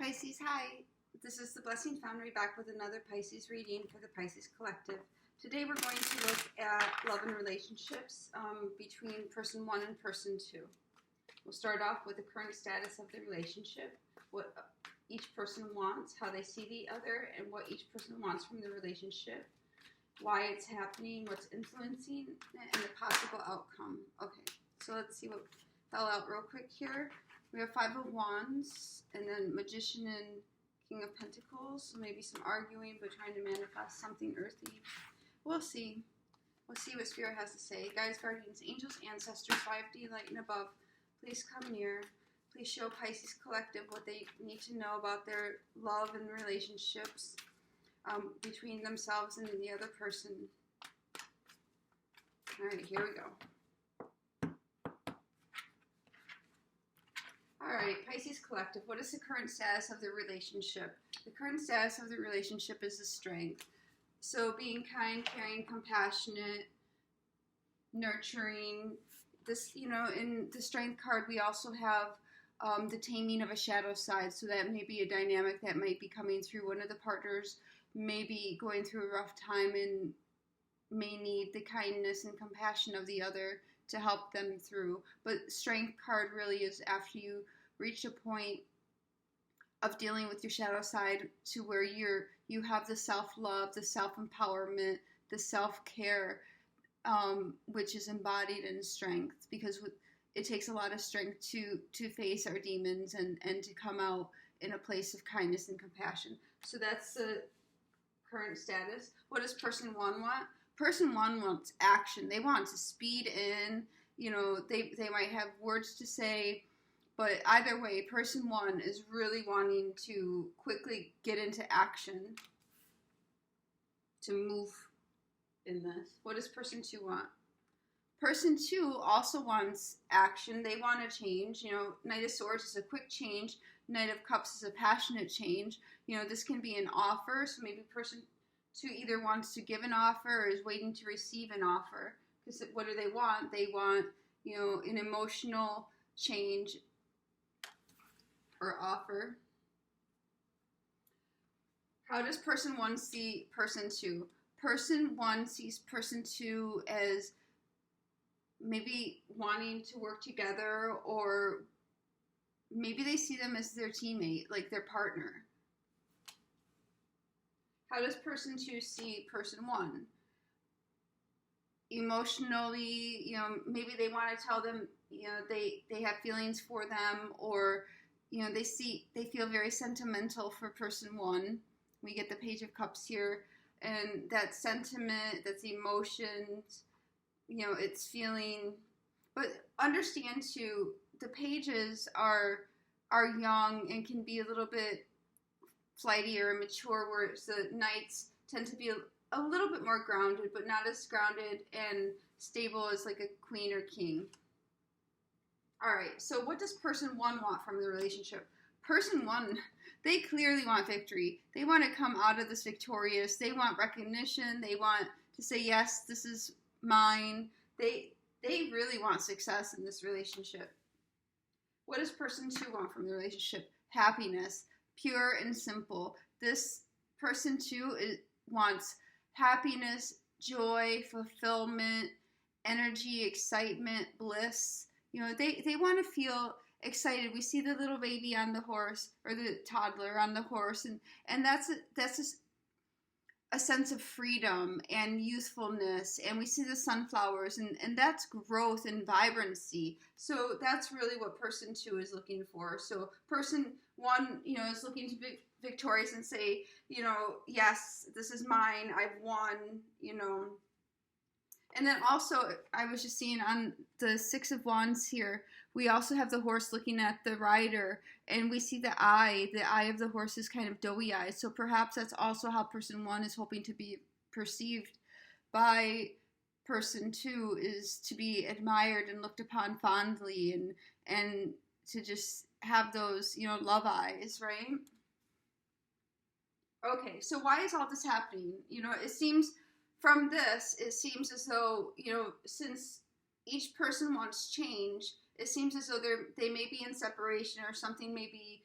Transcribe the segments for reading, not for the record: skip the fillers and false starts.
Pisces, hi. This is the Blessings Foundry back with another Pisces reading for the Pisces Collective. Today we're going to look at love and relationships between person one and person two. We'll start off with the current status of the relationship, what each person wants, how they see the other, and what each person wants from the relationship, why it's happening, what's influencing it, and the possible outcome. Okay, so let's see what fell out real quick here. We have Five of Wands, and then Magician and King of Pentacles. So maybe some arguing, but trying to manifest something earthy. We'll see. We'll see what Spirit has to say. Guides, guardians, angels, ancestors, 5D, light and above, please come near. Please show Pisces Collective what they need to know about their love and relationships between themselves and the other person. All right, here we go. Alright, Pisces Collective, what is the current status of the relationship? The current status of the relationship is the strength. So being kind, caring, compassionate, nurturing. This, in the strength card we also have the taming of a shadow side. So that may be a dynamic that might be coming through. One of the partners may be going through a rough time and may need the kindness and compassion of the other to help them through. But strength card really is after you reach a point of dealing with your shadow side to where you have the self-love, the self-empowerment, the self-care, which is embodied in strength, because it takes a lot of strength to face our demons and to come out in a place of kindness and compassion. So that's the current status. What does person one want? Person one wants action. They want to speed in. They might have words to say, but either way, person one is really wanting to quickly get into action to move in this. What does person two want? Person two also wants action. They want to change. Knight of Swords is a quick change. Knight of Cups is a passionate change. This can be an offer. So maybe person two either wants to give an offer or is waiting to receive an offer. Because what do they want? They want, an emotional change or offer. How does person one see person two? Person one sees person two as maybe wanting to work together, or maybe they see them as their teammate, like their partner. How does person two see person one? Emotionally, maybe they want to tell them, they have feelings for them, or, they feel very sentimental for person one. We get the Page of Cups here, and that sentiment, that's emotions, it's feeling, but understand too, the pages are young and can be a little bit flighty or immature, whereas the knights tend to be a little bit more grounded, but not as grounded and stable as like a queen or king. All right, so what does person one want from the relationship? Person one, they clearly want victory. They want to come out of this victorious. They want recognition. They want to say, yes, this is mine. They really want success in this relationship. What does person two want from the relationship? Happiness, pure and simple. This person two wants happiness, joy, fulfillment, energy, excitement, bliss. They want to feel excited. We see the little baby on the horse, or the toddler on the horse, and that's a sense of freedom and youthfulness, and we see the sunflowers, and that's growth and vibrancy. So that's really what person two is looking for. So person one, is looking to be victorious and say, yes, this is mine, I've won, And then also, I was just seeing on the Six of Wands here, we also have the horse looking at the rider, and we see the eye of the horse is kind of doughy eyed. So perhaps that's also how person one is hoping to be perceived by person two, is to be admired and looked upon fondly, and to just have those, love eyes, right? Okay, so why is all this happening? It seems from this, it seems as though, since each person wants change, it seems as though they may be in separation, or something may be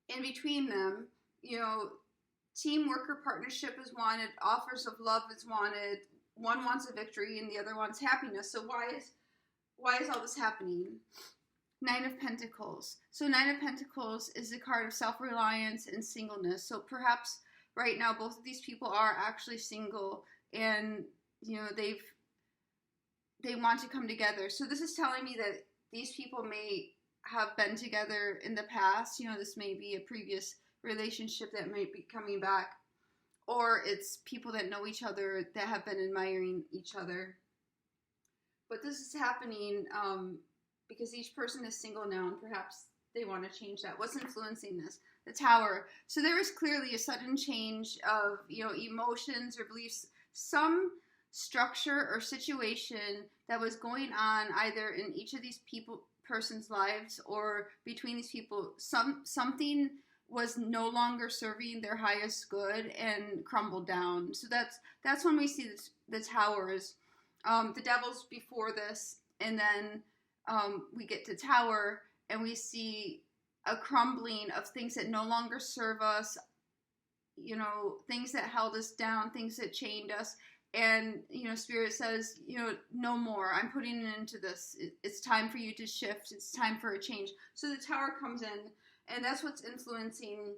in between them, teamwork or partnership is wanted, offers of love is wanted. One wants a victory and the other wants happiness. So why is all this happening? Nine of Pentacles. So Nine of Pentacles is the card of self-reliance and singleness. So perhaps right now both of these people are actually single, and they want to come together. So this is telling me that these people may have been together in the past. This may be a previous relationship that might be coming back, or it's people that know each other that have been admiring each other. But this is happening because each person is single now, and perhaps they want to change that. What's influencing this? The Tower. So there is clearly a sudden change of emotions or beliefs, some structure or situation that was going on either in each of these person's lives or between these people. Something was no longer serving their highest good and crumbled down. So that's when we see the Towers. The Devil's before this, and then we get to Tower, and we see a crumbling of things that no longer serve us, things that held us down, things that chained us. And, Spirit says, no more. I'm putting an end to this. It's time for you to shift. It's time for a change. So the Tower comes in, and that's what's influencing,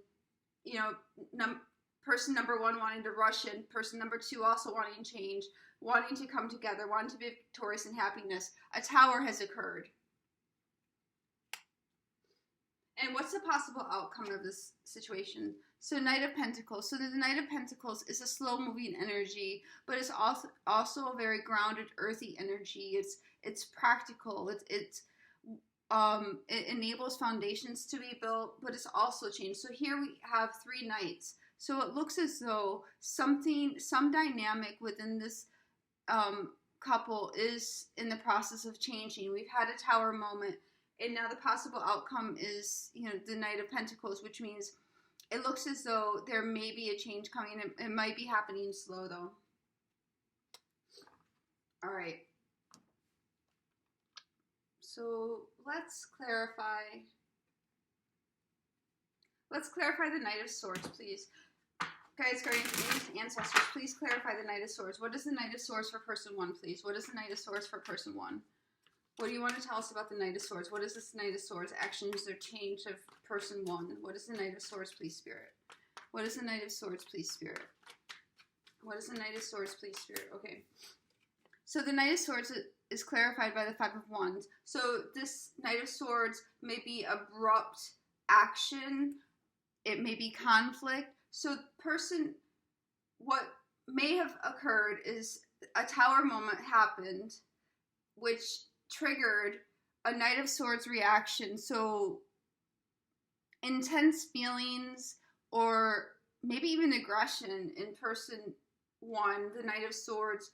person number one wanting to rush in, person number two also wanting change, wanting to come together, wanting to be victorious in happiness. A Tower has occurred. And what's the possible outcome of this situation? So Knight of Pentacles. So the Knight of Pentacles is a slow-moving energy, but it's also a very grounded, earthy energy. It's practical. It enables foundations to be built, but it's also changed. So here we have three knights. So it looks as though some dynamic within this couple is in the process of changing. We've had a Tower moment, and now the possible outcome is, the Knight of Pentacles, which means it looks as though there may be a change coming. It might be happening slow, though. All right. So let's clarify. Let's clarify the Knight of Swords, please. Guys, guardians, ancestors, please clarify the Knight of Swords. What is the Knight of Swords for person one, please? What is the Knight of Swords for person one? What do you want to tell us about the Knight of Swords? What is this Knight of Swords? Actions or change of person one. What is the Knight of Swords, please, Spirit? What is the Knight of Swords, please, Spirit? What is the Knight of Swords, please, Spirit? Okay. So the Knight of Swords is clarified by the Five of Wands. So this Knight of Swords may be abrupt action. It may be conflict. So what may have occurred is a Tower moment happened, which triggered a Knight of Swords reaction. So intense feelings or maybe even aggression in person one, the Knight of Swords.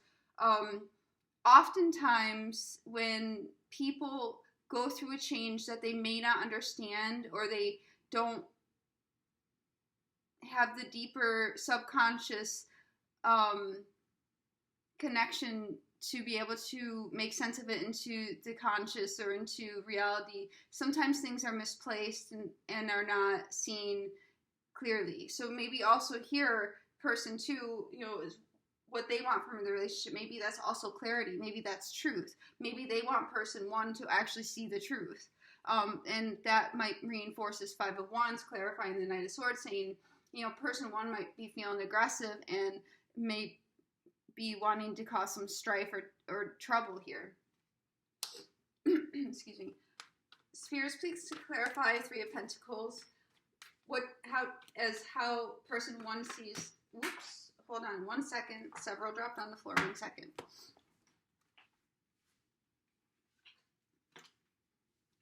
Oftentimes when people go through a change that they may not understand, or they don't have the deeper subconscious connection to be able to make sense of it into the conscious or into reality, sometimes things are misplaced and are not seen clearly. So maybe also here, person two, is what they want from the relationship. Maybe that's also clarity. Maybe that's truth. Maybe they want person one to actually see the truth. And that might reinforce this Five of Wands, clarifying the Knight of Swords, saying, person one might be feeling aggressive and may be wanting to cause some strife or trouble here. Excuse me. Spheres, please clarify Three of Pentacles. How person one sees. Whoops. Hold on 1 second. Several dropped on the floor. 1 second.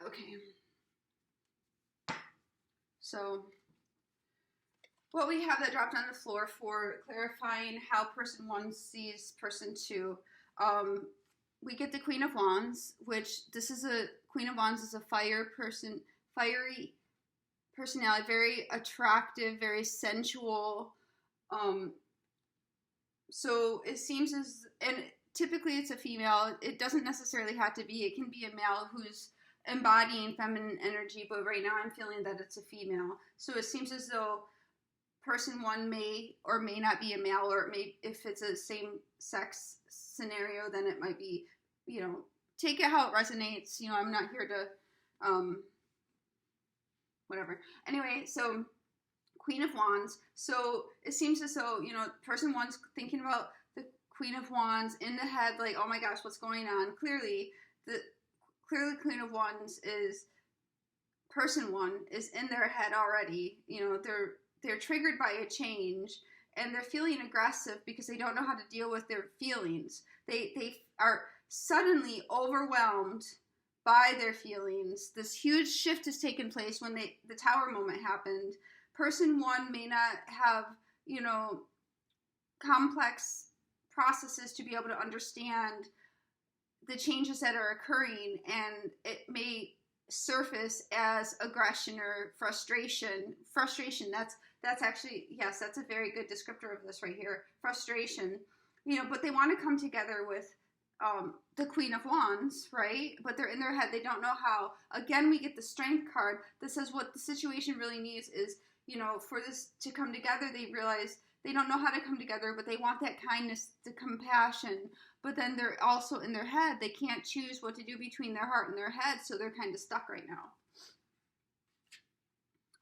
Okay. So what we have that dropped on the floor for clarifying how person one sees person two, we get the Queen of Wands, which Queen of Wands is a fiery personality, very attractive, very sensual. So it seems and typically it's a female. It doesn't necessarily have to be. It can be a male who's embodying feminine energy, but right now I'm feeling that it's a female. So it seems as though person one may or may not be a male, or if it's a same sex scenario, then it might be, take it how it resonates. I'm not here to, whatever. Anyway, so Queen of Wands. So it seems as though, person one's thinking about the Queen of Wands in the head, like, oh my gosh, what's going on? Clearly Queen of Wands is, person one is in their head already. They're triggered by a change, and they're feeling aggressive because they don't know how to deal with their feelings. They are suddenly overwhelmed by their feelings. This huge shift has taken place when the Tower moment happened. Person one may not have, complex processes to be able to understand the changes that are occurring, and it may surface as aggression or frustration. That's actually, yes, that's a very good descriptor of this right here. Frustration, but they want to come together with the Queen of Wands, right? But they're in their head. They don't know how. Again, we get the Strength card that says what the situation really needs is, for this to come together. They realize they don't know how to come together, but they want that kindness, the compassion. But then they're also in their head. They can't choose what to do between their heart and their head, so they're kind of stuck right now.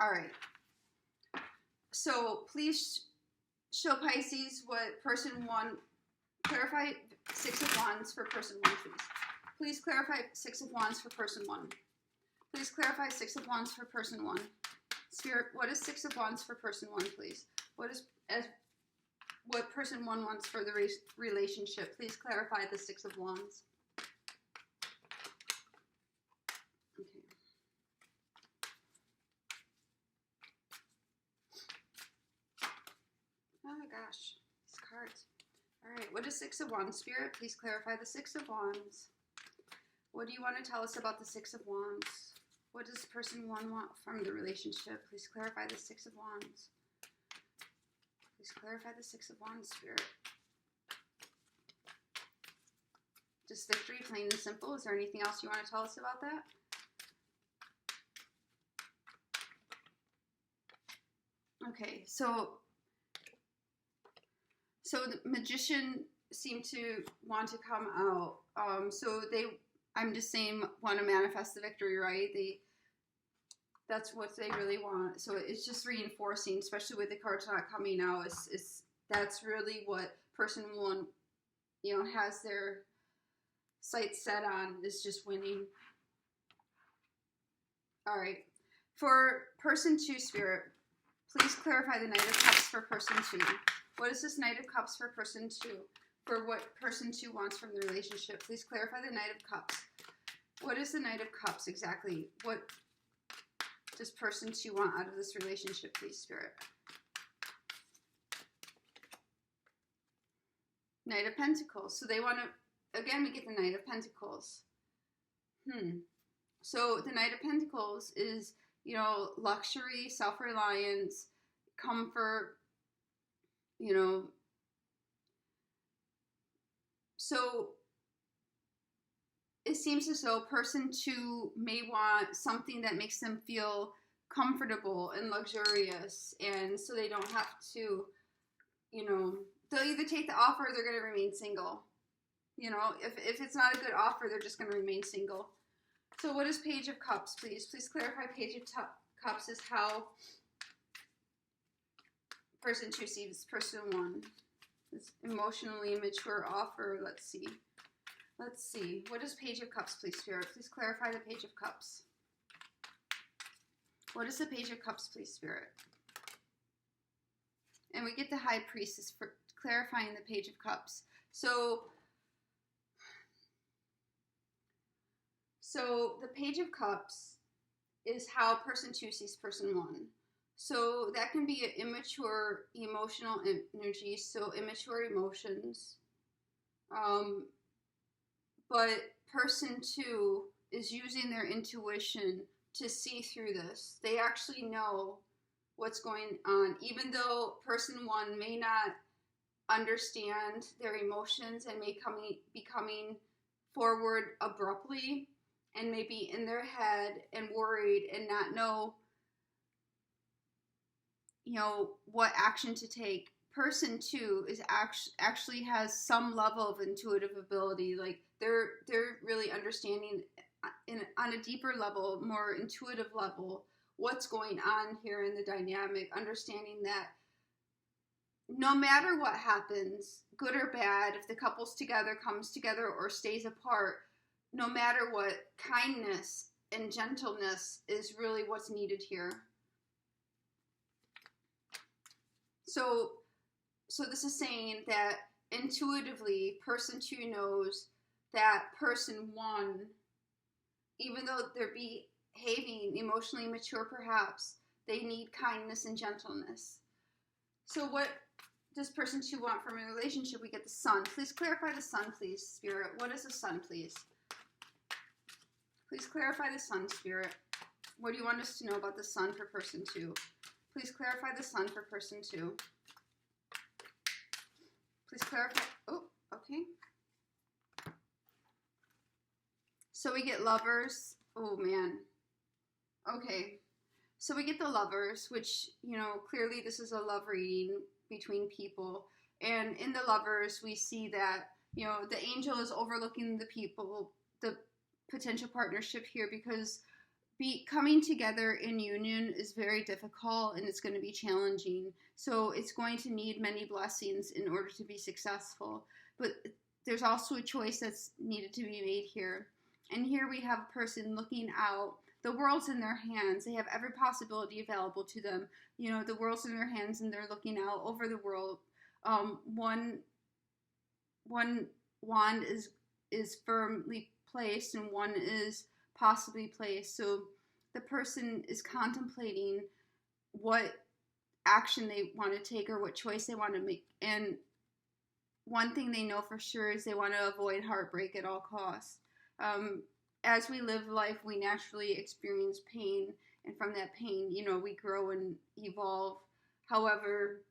All right. So please show Pisces what person one, clarify Six of Wands for person one, please. Please clarify Six of Wands for person one. Please clarify Six of Wands for person one. Spirit, what is Six of Wands for person one, please? What person one wants for the relationship? Please clarify the Six of Wands. Okay. Oh my gosh, these cards. All right, what is Six of Wands? Spirit, please clarify the Six of Wands. What do you want to tell us about the Six of Wands? What does person one want from the relationship? Please clarify the Six of Wands. Please clarify the Six of Wands, Spirit. Just victory, plain and simple. Is there anything else you want to tell us about that? Okay, so the Magician seemed to want to come out. I'm just saying, want to manifest the victory, right? That's what they really want. So it's just reinforcing, especially with the cards not coming out. That's really what person one, has their sights set on, is just winning. All right. For person two, Spirit, please clarify the Knight of Cups for person two. What is this Knight of Cups for person two? For what person two wants from the relationship. Please clarify the Knight of Cups. What is the Knight of Cups exactly? What does person two want out of this relationship, please, Spirit? Knight of Pentacles. So they want to, again, we get the Knight of Pentacles. So the Knight of Pentacles is, luxury, self-reliance, comfort, So it seems as though person two may want something that makes them feel comfortable and luxurious, and so they don't have to, they'll either take the offer or they're going to remain single. If it's not a good offer, they're just going to remain single. So what is Page of Cups, please? Please clarify Page of Cups is how person two sees person one. This emotionally immature offer. Let's see. What is Page of Cups, please, Spirit? Please clarify the Page of Cups. What is the Page of Cups, please, Spirit? And we get the High Priestess for clarifying the Page of Cups. So the Page of Cups is how person two sees person one. So that can be an immature emotional energy, so immature emotions. But person two is using their intuition to see through this. They actually know what's going on, even though person one may not understand their emotions and may be coming forward abruptly and maybe in their head and worried and not know, what action to take. Person 2 is actually has some level of intuitive ability. Like they're really understanding on a deeper level, more intuitive level, what's going on here in the dynamic, understanding that no matter what happens, good or bad, if the couple's together, comes together, or stays apart, no matter what, kindness and gentleness is really what's needed here. So this is saying that intuitively, person 2 knows that person 1, even though they're behaving emotionally immature perhaps, they need kindness and gentleness. So what does person 2 want from a relationship? We get the Sun. Please clarify the Sun, please, Spirit. What is the Sun, please? Please clarify the Sun, Spirit. What do you want us to know about the Sun for person 2? Please clarify the Sun for person 2. Please clarify. Oh, okay. So we get Lovers. Oh, man. Okay. So we get the Lovers, which, clearly this is a love reading between people. And in the Lovers, we see that, the angel is overlooking the potential partnership here, because coming together in union is very difficult and it's going to be challenging. So it's going to need many blessings in order to be successful. But there's also a choice that's needed to be made here. And here we have a person looking out. The world's in their hands. They have every possibility available to them. The world's in their hands and they're looking out over the world. One wand is firmly placed and one is possibly placed. So the person is contemplating what action they want to take or what choice they want to make. And one thing they know for sure is they want to avoid heartbreak at all costs. As we live life, we naturally experience pain, and from that pain, we grow and evolve. However,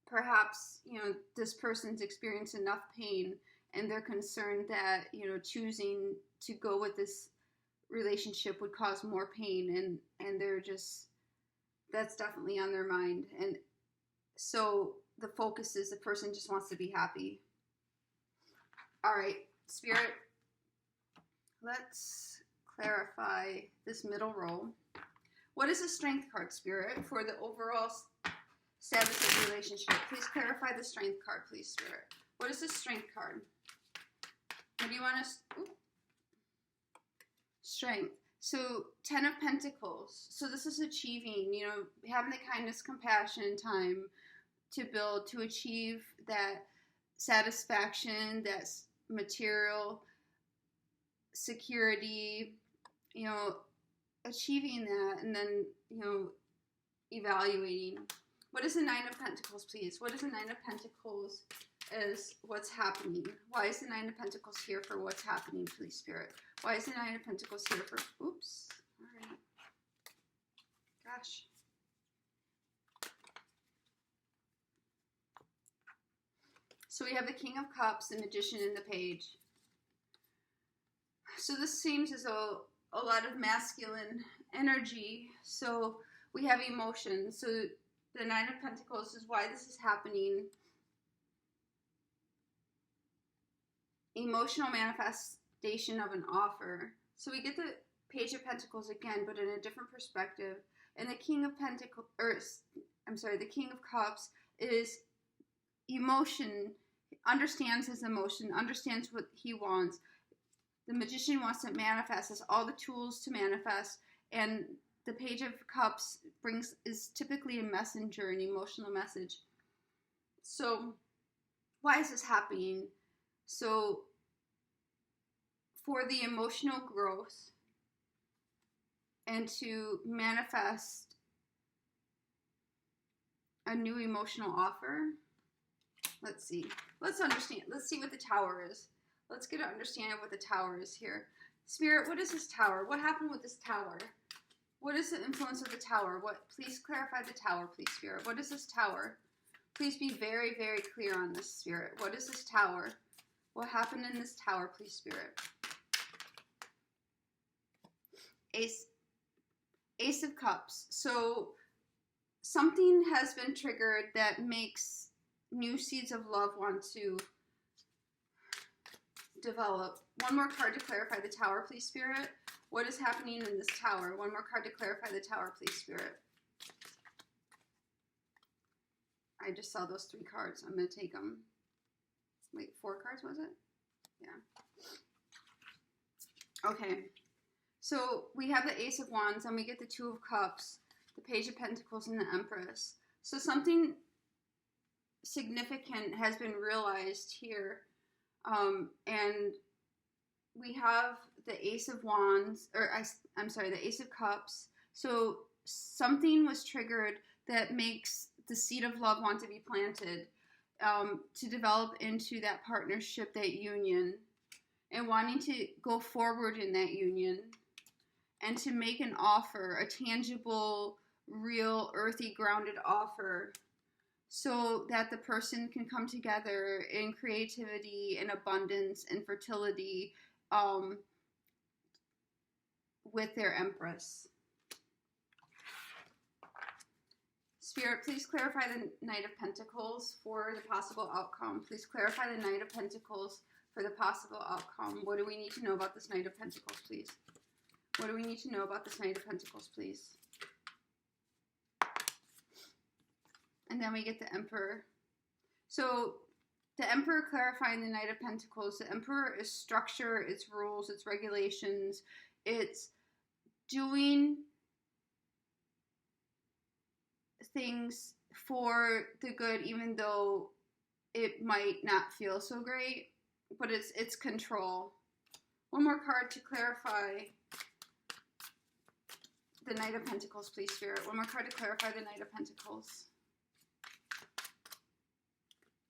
perhaps, this person's experienced enough pain and they're concerned that, choosing to go with this relationship would cause more pain, and they're just, that's definitely on their mind. And so the focus is the person just wants to be happy. All right, Spirit, let's clarify this middle row. What is the Strength card, Spirit, for the overall status of the relationship? Please clarify the Strength card, please, Spirit. What is the Strength card? What do you want us? Strength. So 10 of Pentacles. So this is achieving, having the kindness, compassion, time to build, to achieve that satisfaction, that material security, achieving that, and then, evaluating. What is the 9 of Pentacles, please? What is the 9 of Pentacles as what's happening? Why is the 9 of Pentacles here for what's happening, please, Spirit? Why is the 9 of Pentacles here for, oops, all right. Gosh. So we have the King of Cups, the Magician, and the Page. So this seems as though a lot of masculine energy. So we have emotion. So the 9 of Pentacles is why this is happening. Emotional manifestation of an offer. So we get the Page of Pentacles again, but in a different perspective. And the King of Pentacles, the King of Cups is emotion, understands his emotion, understands what he wants. The Magician wants to manifest, has all the tools to manifest, and the Page of Cups is typically a messenger, an emotional message. So why is this happening? So for the emotional growth and to manifest a new emotional offer, let's see. Let's understand. Let's see what the Tower is. Let's get an understanding of what the Tower is here. Spirit, what is this Tower? What happened with this Tower? What is the influence of the Tower? Please clarify the Tower, please, Spirit. What is this Tower? Please be very, very clear on this, Spirit. What is this Tower? What happened in this Tower, please, Spirit? Ace of Cups. So something has been triggered that makes new seeds of love want to develop. One more card to clarify the Tower, please, Spirit. What is happening in this Tower? One more card to clarify the Tower, please, Spirit. I just saw those 3 cards. I'm going to take them. Wait, 4 cards, was it? Yeah. Okay. So we have the Ace of Wands, and we get the 2 of Cups, the Page of Pentacles, and the Empress. So something significant has been realized here. And we have the Ace of Wands, or I'm sorry, the Ace of Cups. So something was triggered that makes the seed of love want to be planted, to develop into that partnership, that union, and wanting to go forward in that union, and to make an offer, a tangible, real, earthy, grounded offer, so that the person can come together in creativity and abundance and fertility, with their Empress. Spirit, please clarify the Knight of Pentacles for the possible outcome. Please clarify the Knight of Pentacles for the possible outcome. What do we need to know about this Knight of Pentacles, please? What do we need to know about this Knight of Pentacles, please? And then we get the Emperor. So the Emperor clarifying the Knight of Pentacles. The Emperor is structure, it's rules, it's regulations, it's doing things for the good, even though it might not feel so great, but it's control. One more card to clarify the Knight of Pentacles, please, Spirit. One more card to clarify the Knight of Pentacles.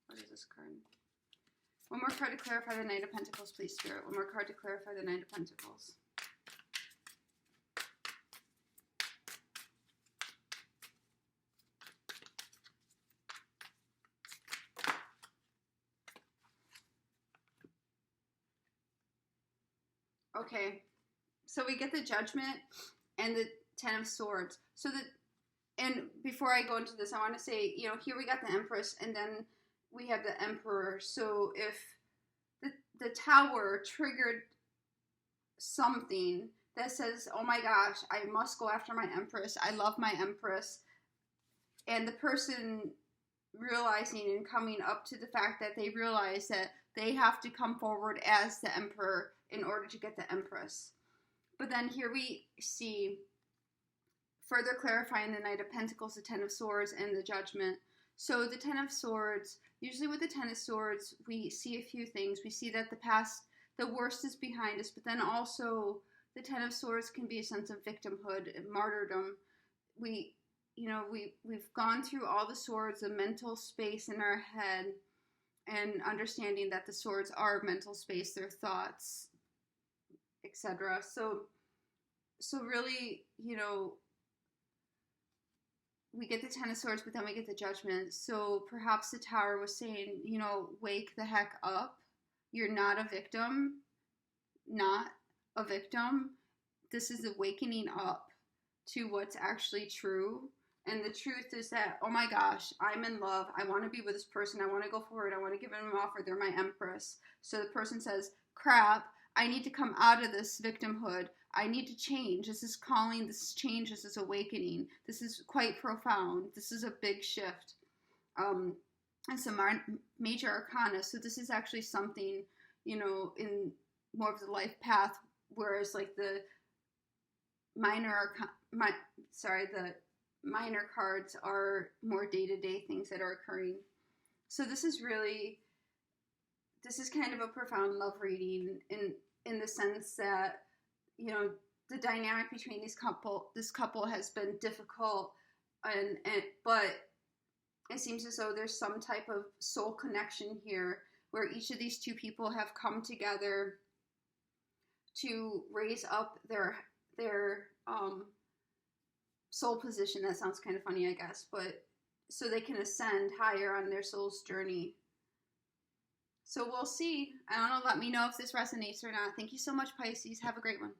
What is this card? One more card to clarify the Knight of Pentacles, please, Spirit. One more card to clarify the Knight of Pentacles. Okay, so we get the Judgment and the Ten of Swords. So and before I go into this, I want to say, you know, here we got the Empress, and then we have the Emperor. So if the Tower triggered something that says, oh my gosh, I must go after my Empress, I love my Empress, and the person realizing and coming up to the fact that they realize that they have to come forward as the Emperor in order to get the Empress. But then here we see further clarifying the Knight of Pentacles, the Ten of Swords, and the Judgment. So the Ten of Swords, usually with the Ten of Swords, we see a few things. We see that the past, the worst is behind us, but then also the Ten of Swords can be a sense of victimhood and martyrdom. We've gone through all the swords, the mental space in our head, and understanding that the swords are mental space, their thoughts, etc. So really, you know, we get the Ten of Swords, but then we get the Judgment. So perhaps the Tower was saying, you know, wake the heck up. You're not a victim. Not a victim. This is awakening up to what's actually true. And the truth is that, oh my gosh, I'm in love. I want to be with this person. I want to go forward. I want to give them an offer. They're my Empress. So the person says, crap, I need to come out of this victimhood. I need to change. This is calling, this is change, this is awakening. This is quite profound. This is a big shift. And some major arcana. So this is actually something, you know, in more of the life path, whereas like the minor cards are more day-to-day things that are occurring. So this is kind of a profound love reading in the sense that, you know, the dynamic between this couple has been difficult, but it seems as though there's some type of soul connection here where each of these two people have come together to raise up their soul position. That sounds kind of funny, I guess, but so they can ascend higher on their soul's journey. So we'll see. I don't know. Let me know if this resonates or not. Thank you so much, Pisces. Have a great one.